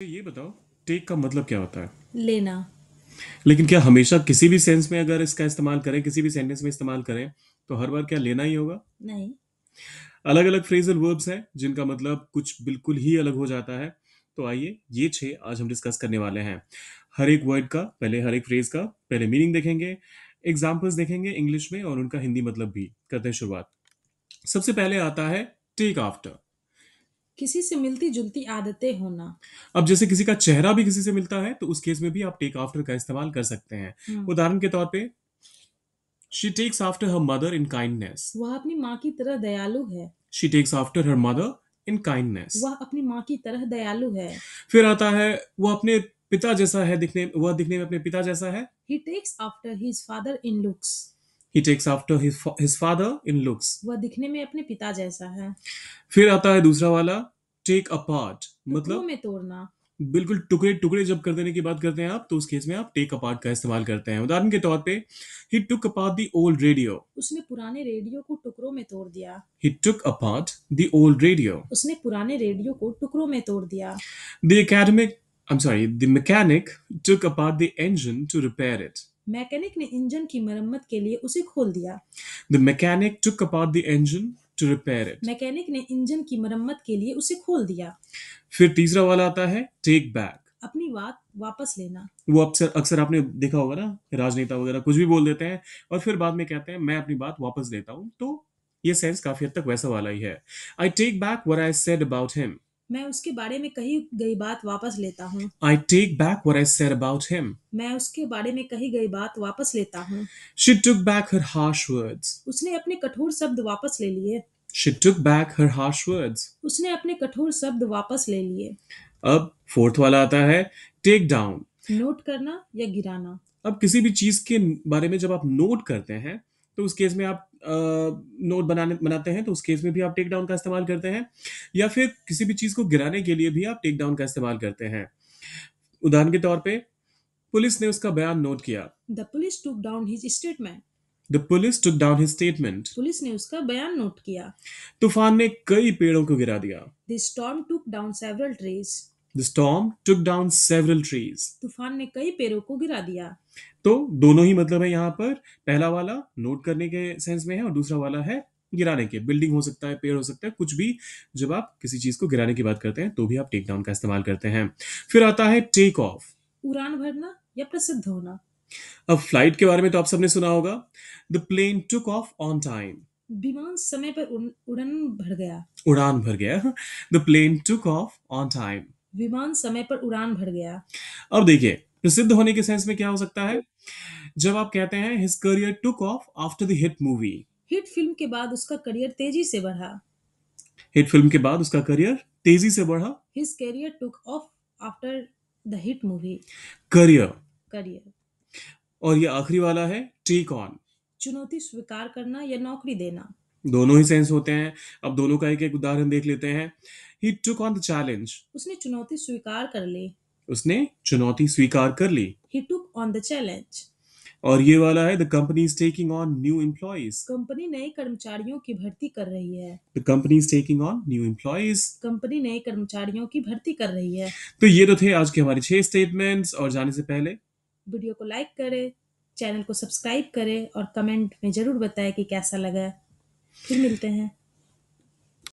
ये बताओ, टेक का मतलब क्या होता है? लेना। लेकिन क्या हमेशा किसी भी सेंस में अगर इसका इस्तेमाल करें, किसी भी सेंटेंस में इस्तेमाल करें, तो हर बार क्या लेना ही होगा? नहीं। अलग अलग फ्रेजल वर्ब्स हैं जिनका मतलब कुछ बिल्कुल ही अलग हो जाता है। तो आइए, ये 6 आज हम डिस्कस करने वाले हैं। हर एक वर्ड का पहले, हर एक फ्रेज का पहले मीनिंग देखेंगे, एग्जाम्पल्स देखेंगे इंग्लिश में और उनका हिंदी मतलब भी। करते हैं शुरुआत। सबसे पहले आता है टेक आफ्टर। किसी से मिलती जुलती आदतें होना। अब जैसे किसी का चेहरा भी किसी से मिलता है तो उस केस में भी आप टेक आफ्टर का इस्तेमाल कर सकते हैं। हम्म। उदाहरण के तौर पे, she takes after her mother in kindness. वह अपनी माँ की तरह दयालु है। She takes after her mother in kindness. वह अपनी माँ की तरह दयालु है। फिर आता है, वो अपने पिता जैसा है दिखने, वह दिखने में अपने पिता जैसा है। He takes after his father in looks. He takes after his father in looks. वह दिखने में अपने पिता जैसा है। फिर आता है दूसरा वाला, टेक अपार्ट। टुकड़ों मतलब में तोड़ना। बिल्कुल टुकड़े टुकड़े जब कर देने की बात करते हैं आप, तो उस केस में आप टेक अपार्ट का इस्तेमाल करते हैं। उदाहरण के तौर पे, ही टुक अपार्ट द ओल्ड रेडियो। उसने पुराने रेडियो को टुकड़ों में तोड़ दिया। ही टुक अपार्ट द ओल्ड रेडियो। उसने पुराने रेडियो को टुकड़ों में तोड़ दिया। The academic, I'm sorry, the mechanic took apart the engine to repair it. Mechanic ने इंजन की मरम्मत के लिए उसे खोल दिया। The mechanic took apart the engine to repair it. Mechanic ने इंजन की मरम्मत के लिए उसे खोल दिया। फिर तीसरा वाला आता है टेक बैक। अपनी बात वापस लेना। वो अक्सर अक्सर आपने देखा होगा ना, राजनेता वगैरह कुछ भी बोल देते हैं और फिर बाद में कहते हैं मैं अपनी बात वापस लेता हूं। तो ये सेंस काफी हद तक वैसा वाला ही है। I take back what I said about him. मैं उसके बारे में कही गई बात वापस लेता हूँ। I take back what I said about him. मैं उसके बारे में कही गई बात वापस लेता हूँ। She took back her harsh words. उसने अपने कठोर शब्द वापस ले लिए। She took back her harsh words. उसने अपने कठोर शब्द वापस ले लिए। अब फोर्थ वाला आता है टेक डाउन। नोट करना या गिराना। अब किसी भी चीज के बारे में जब आप नोट करते हैं, तो उस केस में आप नोट बनाते हैं, तो उस केस में भी आप टेक डाउन का इस्तेमाल करते हैं। या फिर किसी भी चीज को गिराने के लिए भी आप टेक डाउन का इस्तेमाल करते हैं। उदाहरण के तौर पे, पुलिस ने उसका बयान नोट किया। The police took down his statement. The police took down his statement. Police ने उसका बयान नोट किया। तूफान ने कई पेड़ों को गिरा दिया। The storm took down several trees. The storm took down several trees. तूफान ने कई पेड़ों को गिरा दिया। तो दोनों ही मतलब है यहाँ पर। पहला वाला नोट करने के सेंस में है और दूसरा वाला है गिराने के। बिल्डिंग हो सकता है, पेड़ हो सकता है, कुछ भी। जब आप किसी चीज को गिराने की बात करते हैं तो भी आप टेक डाउन का इस्तेमाल करते हैं। फिर आता है टेक ऑफ। उड़ान भरना या प्रसिद्ध होना। अब फ्लाइट के बारे में तो आप सबने सुना होगा, the plane took off on time. विमान समय पर उड़न भर गया। उड़ान भर गया। The plane took off on time. विमान समय पर उड़ान भर गया। अब देखिए, प्रसिद्ध होने के सेंस में क्या हो सकता है? जब आप कहते हैं his career took off after the hit movie. Hit film के बाद उसका करियर तेजी से बढ़ा। हिट फिल्म के बाद उसका करियर तेजी से बढ़ा। His career took off after the hit movie. Career. Career. और ये आखिरी वाला है टेक ऑन। चुनौती स्वीकार करना या नौकरी देना। दोनों ही सेंस होते हैं। अब दोनों का एक एक उदाहरण देख लेते हैं। ही टुक ऑन द चैलेंज। उसने चुनौती स्वीकार कर ली। उसने चुनौती स्वीकार कर ली। ही टुक ऑन द चैलेंज। और ये वाला है, the company is taking on new employees. Company नए कर्मचारियों की भर्ती कर रही है। The company is taking on new employees. Company नए कर्मचारियों की भर्ती कर रही है। तो ये तो थे आज के हमारे 6 स्टेटमेंट्स। और जाने से पहले वीडियो को लाइक करें, चैनल को सब्सक्राइब करें और कमेंट में ज़रूर बताएं कि कैसा लगा। फिर मिलते हैं।